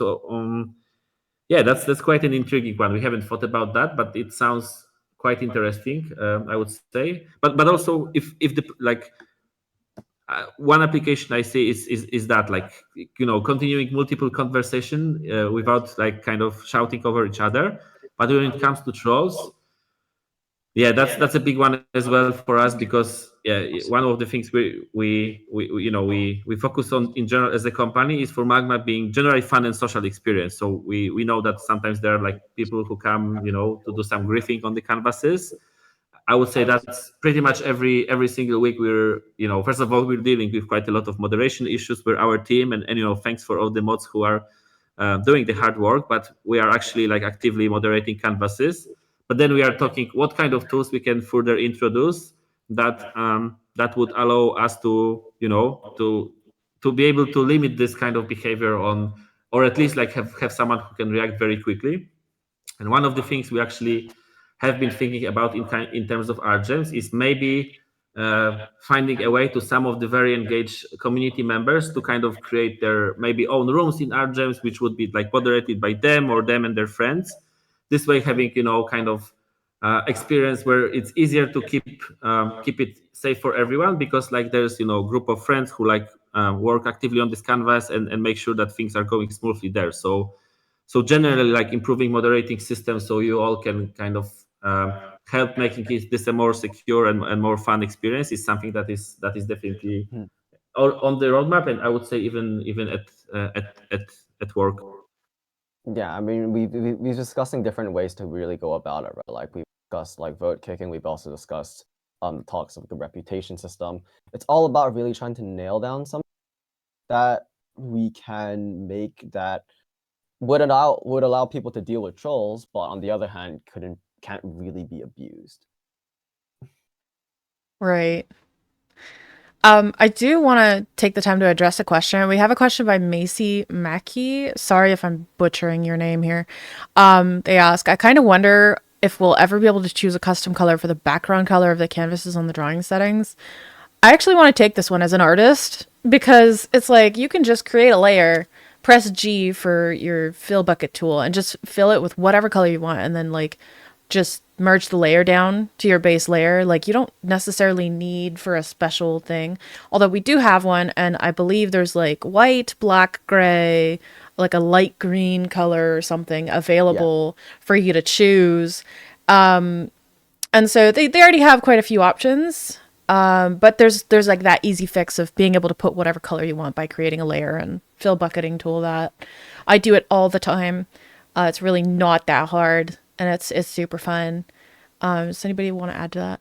yeah, that's quite an intriguing one. We haven't thought about that, but it sounds quite interesting, I would say. But also if the like one application I see is that like continuing multiple conversation without like kind of shouting over each other. But when it comes to trolls, yeah, that's a big one as well for us, because yeah, one of the things we focus on in general as a company is for Magma being generally fun and social experience. So we know that sometimes there are like people who come to do some griefing on the canvases. I would say that's pretty much every single week we're first of all we're dealing with quite a lot of moderation issues with our team, and thanks for all the mods who are doing the hard work, but we are actually like actively moderating canvases. But then we are talking what kind of tools we can further introduce that would allow us to to be able to limit this kind of behavior on, or at least like have someone who can react very quickly. And one of the things we actually have been thinking about in terms of art gems is maybe finding a way to some of the very engaged community members to kind of create their maybe own rooms in art gems, which would be like moderated by them or them and their friends. This way, having kind of experience where it's easier to keep it safe for everyone, because like there's group of friends who like work actively on this canvas and make sure that things are going smoothly there. So generally, like improving moderating systems so you all can kind of help making this a more secure and more fun experience is something that is definitely on the roadmap, and I would say even at work. Yeah, I mean, we're discussing different ways to really go about it, right? Like we've discussed like vote kicking. We've also discussed talks of the reputation system. It's all about really trying to nail down something that we can make that would allow people to deal with trolls, but on the other hand, can't really be abused. Right. I do want to take the time to address a question. We have a question by Macy Mackey. Sorry if I'm butchering your name here. They ask, I kind of wonder if we'll ever be able to choose a custom color for the background color of the canvases on the drawing settings. I actually want to take this one as an artist because it's like you can just create a layer, press G for your fill bucket tool, and just fill it with whatever color you want, and then like just merge the layer down to your base layer. Like you don't necessarily need for a special thing, although we do have one, and I believe there's like white, black, gray, like a light green color or something available for you to choose. And so they already have quite a few options. But there's like that easy fix of being able to put whatever color you want by creating a layer and fill bucketing tool that. I do it all the time. It's really not that hard, and it's super fun. Does anybody want to add to that?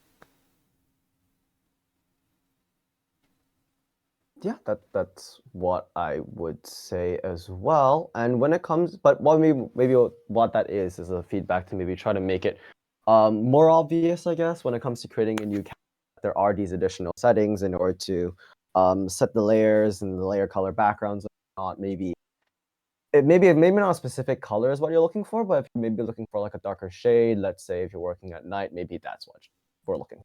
Yeah, that's what I would say as well. And when it comes, but what maybe what that is a feedback to maybe try to make it more obvious, I guess, when it comes to creating a new canvas. There are these additional settings in order to set the layers and the layer color backgrounds. Not maybe maybe not a specific color is what you're looking for, but if you maybe looking for like a darker shade, let's say if you're working at night, maybe that's what we're looking for.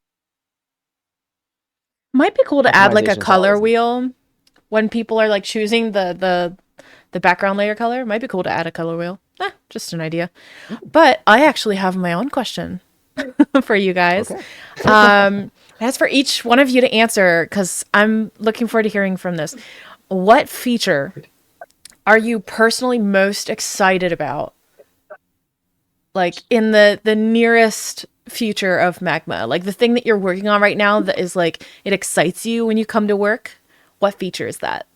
Might be cool to add like a Customization's color always- wheel when people are like choosing the background layer color. Might be cool to add a color wheel. Just an idea. But I actually have my own question for you guys. Okay. That's for each one of you to answer because I'm looking forward to hearing from this. What feature are you personally most excited about? Like in the nearest future of Magma, like the thing that you're working on right now that is like it excites you when you come to work. What feature is that?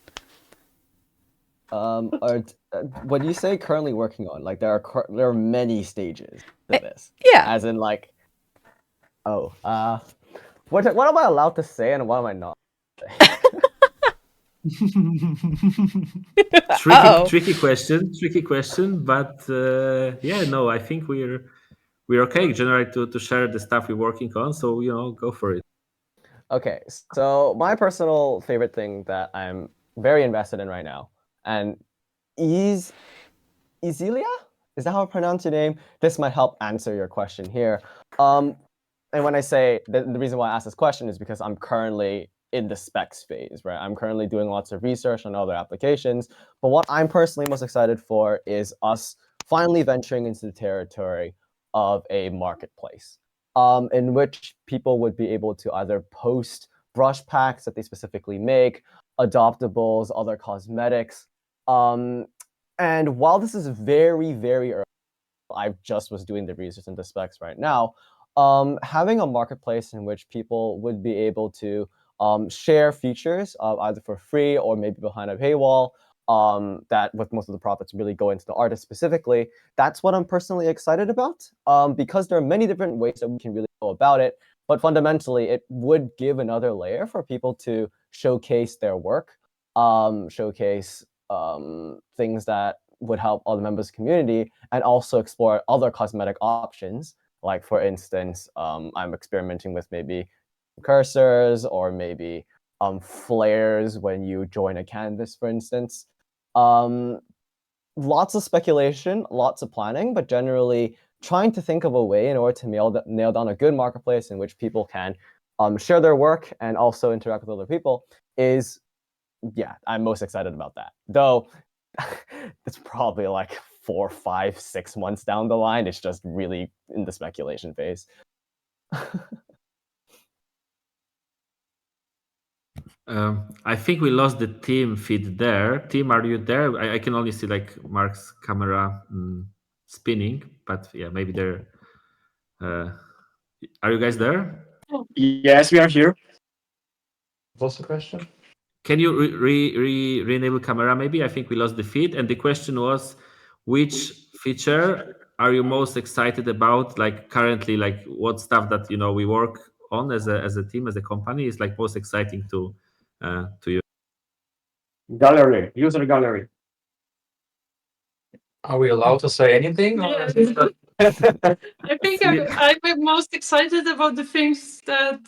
What do you say currently working on? Like there are many stages to this. Yeah. As in like, what am I allowed to say and what am I not? Tricky question, but yeah, no, I think we're okay generally to share the stuff we're working on, so go for it. Okay, so my personal favorite thing that I'm very invested in right now, and Isilia? Is that how I pronounce your name? This might help answer your question here. And when I say the reason why I ask this question is because I'm currently in the specs phase, right? I'm currently doing lots of research on other applications, but what I'm personally most excited for is us finally venturing into the territory of a marketplace, in which people would be able to either post brush packs that they specifically make, adoptables, other cosmetics. And while this is very, very early, I just was doing the research into specs right now. Having a marketplace in which people would be able to share features either for free or maybe behind a paywall, that with most of the profits really go into the artist specifically. That's what I'm personally excited about, because there are many different ways that we can really go about it. But fundamentally, it would give another layer for people to showcase their work, showcase things that would help other members of the community, and also explore other cosmetic options. Like for instance, I'm experimenting with maybe cursors or maybe flares when you join a canvas, for instance. Lots of speculation, lots of planning, but generally trying to think of a way in order to nail down a good marketplace in which people can share their work and also interact with other people is, yeah, I'm most excited about that. Though it's probably like 4, 5, 6 months down the line. It's just really in the speculation phase. I think we lost the team feed there. Team, are you there? I can only see like Mark's camera spinning, but yeah, maybe there. Are you guys there? Yes, we are here. What's the question? Can you re-enable camera? Maybe I think we lost the feed, and the question was, which feature are you most excited about? Like currently, like what stuff that we work on as a team, as a company, is like most exciting to you. Gallery, user gallery. Are we allowed to say anything? Or is it I think I'm most excited about the things that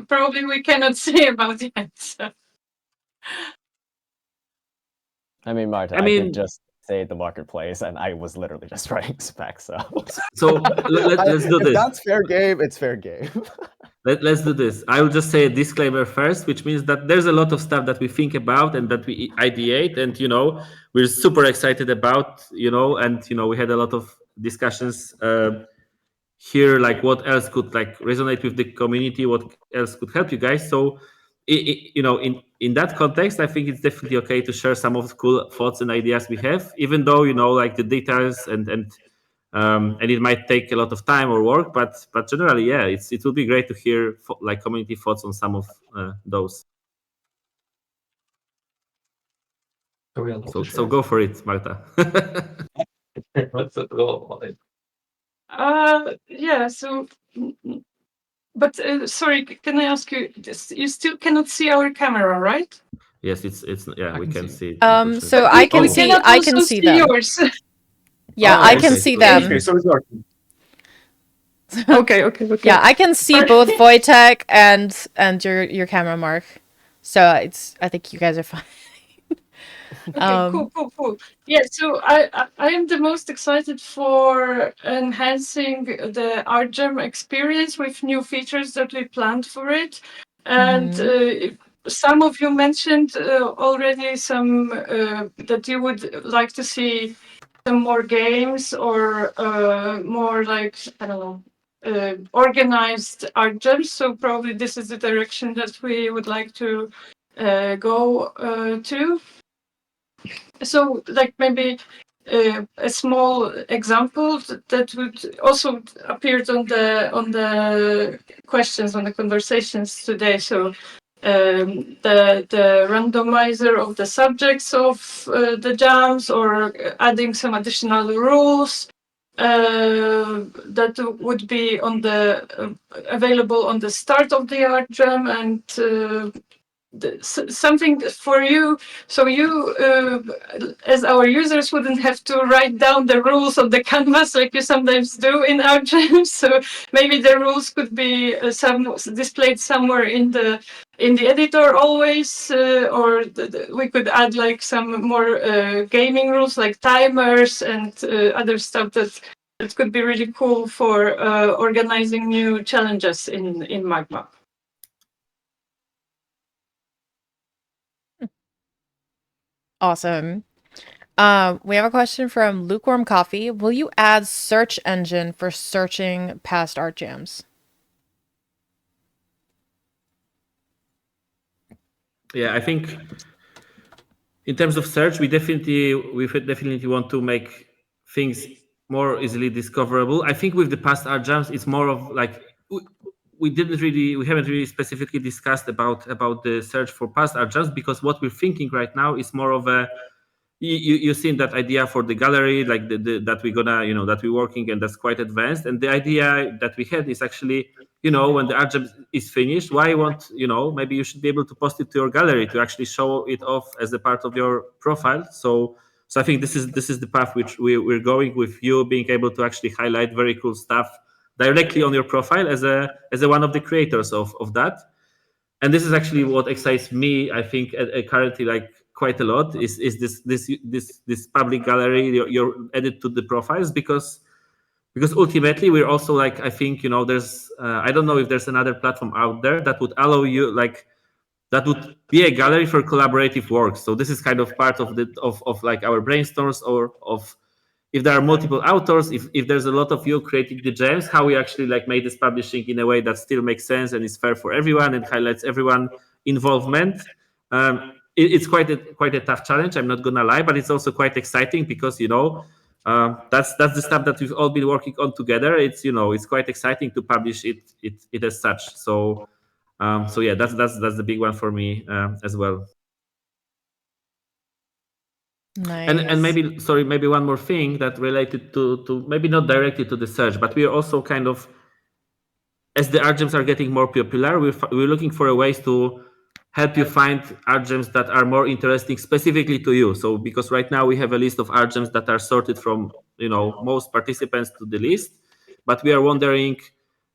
probably we cannot say about yet. So. I mean, Marta, I could just say the marketplace, and I was literally just writing specs. So let's do if this. that's fair game, it's fair game. Let's do this. I will just say a disclaimer first, which means that there's a lot of stuff that we think about and that we ideate, and we're super excited about, and we had a lot of discussions here, like what else could like resonate with the community, what else could help you guys. So, in that context, I think it's definitely okay to share some of the cool thoughts and ideas we have, even though like the details and it might take a lot of time or work, but generally, yeah, it would be great to hear like community thoughts on some of those. So go for it, Marta. What's the goal on it? Yeah. So, but sorry, can I ask you? You still cannot see our camera, right? Yes, it's yeah, we can see. So I can see. I can see them. Yours. Yeah, I can see them. Okay, so it's working. Okay. Yeah, I can see both Wojtek and your camera, Mark. So I think you guys are fine. Okay, cool. Yeah, so I am the most excited for enhancing the RGEM experience with new features that we planned for it. And some of you mentioned already some that you would like to see some more games or more like, I don't know, organized RGEMs. So probably this is the direction that we would like to go to. So, like maybe a small example that would also appeared on the questions on the conversations today. So, the randomizer of the subjects of the jams, or adding some additional rules that would be on the available on the start of the art jam, and something for you, so you as our users wouldn't have to write down the rules on the canvas like you sometimes do in our jams. So maybe the rules could be displayed somewhere in the editor always, or we could add like some more gaming rules like timers and other stuff that could be really cool for organizing new challenges in Magma. Awesome. We have a question from Lukewarm Coffee. Will you add search engine for searching past art jams? Yeah, I think in terms of search, we definitely want to make things more easily discoverable. I think with the past art jams, it's more of like we haven't really specifically discussed about the search for past art jams, because what we're thinking right now is more of a you've seen that idea for the gallery, like that we're gonna that we're working, and that's quite advanced. And the idea that we had is actually when the art jam is finished, why won't maybe you should be able to post it to your gallery to actually show it off as a part of your profile. So I think this is the path which we're going, with you being able to actually highlight very cool stuff directly on your profile as a one of the creators of that. And this is actually what excites me, I think, currently, like quite a lot, is this public gallery you're added to the profiles, because ultimately we're also like, I think there's I don't know if there's another platform out there that would allow you, like, that would be a gallery for collaborative work. So this is kind of part of like our brainstorms, or of if there are multiple authors, if there's a lot of you creating the gems, how we actually like made this publishing in a way that still makes sense and is fair for everyone and highlights everyone involvement. It's quite a tough challenge, I'm not gonna lie, but it's also quite exciting, because that's the stuff that we've all been working on together. It's it's quite exciting to publish it as such. So yeah, that's the big one for me as well. Nice. And maybe one more thing that related to maybe not directly to the search, but we are also kind of, as the art gems are getting more popular, we're looking for ways to help you find art gems that are more interesting specifically to you. So because right now we have a list of art gems that are sorted from most participants to the list, but we are wondering,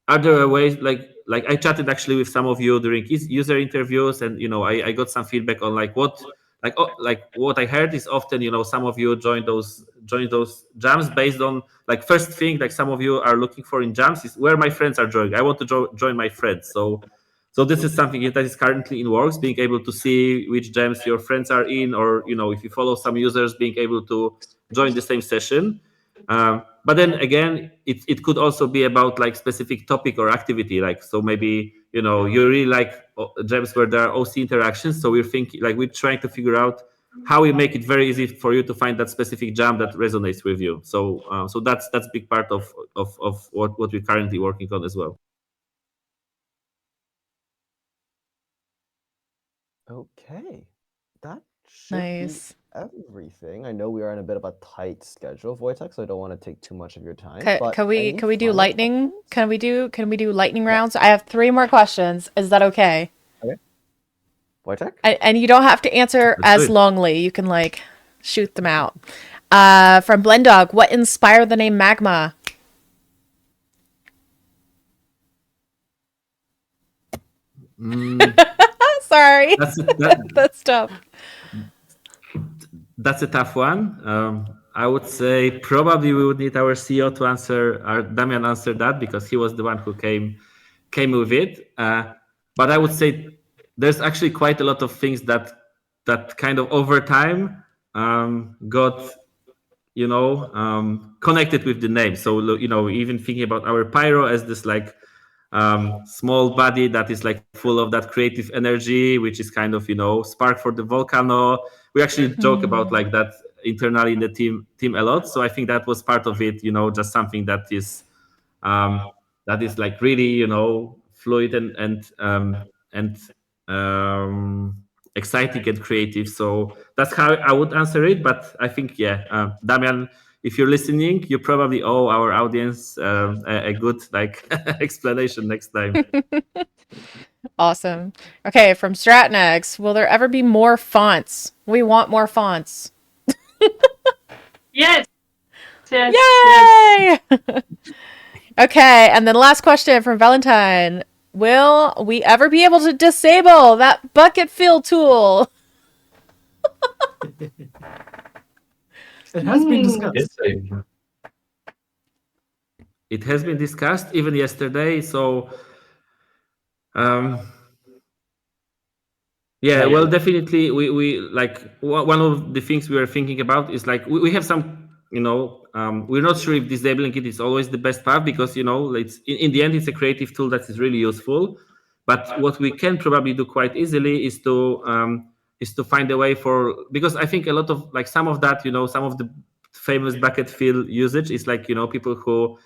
are there ways like I chatted actually with some of you during user interviews, and I got some feedback on what I heard is often some of you join those jams based on like first thing like some of you are looking for in jams is where my friends are joining. I want to join my friends. So this is something that is currently in works, being able to see which jams your friends are in, or if you follow some users, being able to join the same session. But then again, it could also be about like specific topic or activity. Like so maybe you really like jams where there are OC interactions. So we're trying to figure out how we make it very easy for you to find that specific jam that resonates with you. So that's big part of what we're currently working on as well. Okay, that should Nice. be everything. I know we are in a bit of a tight schedule, Wojtek, so I don't want to take too much of your time. But Can we any do final lightning? Can we do lightning rounds? I have 3 more questions. Is that okay? Wojtek? And you don't have to answer Let's do as it. longly. You can like shoot them out. From Blendog, what inspired the name Magma? Sorry, that's tough. That's a tough one. I would say probably we would need our CEO to answer, or Damian answer that, because he was the one who came with it. But I would say there's actually quite a lot of things that kind of over time got connected with the name. So even thinking about our pyro as this like small body that is like full of that creative energy, which is kind of spark for the volcano. We actually joke about like that internally in the team a lot. So I think that was part of it, just something that is like really fluid and exciting and creative. So that's how I would answer it. But I think Damian, if you're listening, you probably owe our audience a good like explanation next time. Awesome. Okay, from Stratnex, will there ever be more fonts? We want more fonts. Yes. Yes. Yes. Yay! Okay, and then last question from Valentine. Will we ever be able to disable that bucket fill tool? It has been discussed. Yes, It has been discussed even yesterday. So yeah, well, definitely we like one of the things we are thinking about is like we have some we're not sure if disabling it is always the best path, because it's in the end it's a creative tool that is really useful. But what we can probably do quite easily is to find a way for, because I think a lot of like some of that some of the famous bucket fill usage is like people who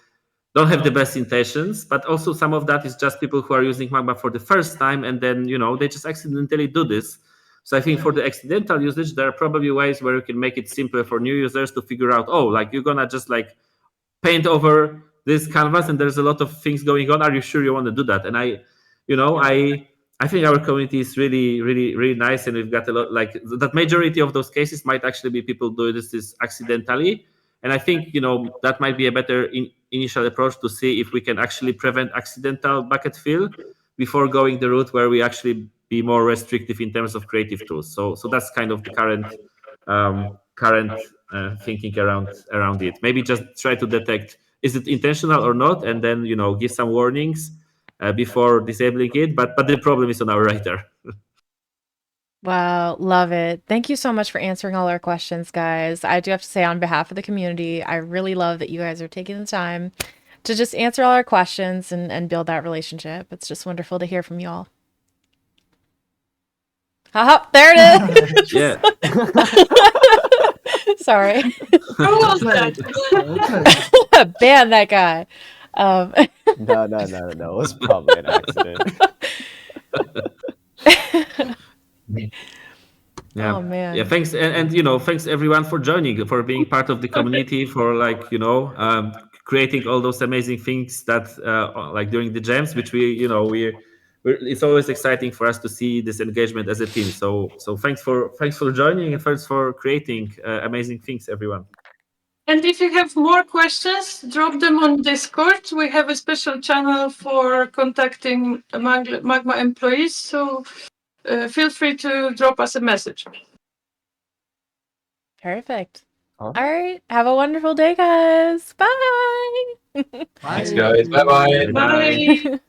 don't have the best intentions, but also some of that is just people who are using Magma for the first time, and then they just accidentally do this. So I think for the accidental usage, there are probably ways where you can make it simpler for new users to figure out, oh, like you're gonna just like paint over this canvas and there's a lot of things going on. Are you sure you want to do that? And I think our community is really, really, really nice, and we've got a lot like that. Majority of those cases might actually be people doing this accidentally. And I think that might be a better initial approach to see if we can actually prevent accidental bucket fill before going the route where we actually be more restrictive in terms of creative tools. So that's kind of the current thinking around it. Maybe just try to detect is it intentional or not, and then give some warnings before disabling it. But the problem is on our radar. Wow, love it. Thank you so much for answering all our questions, guys. I do have to say, on behalf of the community, I really love that you guys are taking the time to just answer all our questions and build that relationship. It's just wonderful to hear from you all. Haha, there it is. Yeah. Sorry. Who was that? Okay. Ban that guy. No. It was probably an accident. Yeah. Oh man. Yeah. Thanks, and thanks everyone for joining, for being part of the community, for like creating all those amazing things that like during the jams, which it's always exciting for us to see this engagement as a team. So thanks for joining, and thanks for creating amazing things, everyone. And if you have more questions, drop them on Discord. We have a special channel for contacting Magma employees, so feel free to drop us a message. Perfect. All All right. Have a wonderful day, guys. Bye. Thanks, guys. Bye-bye. Bye.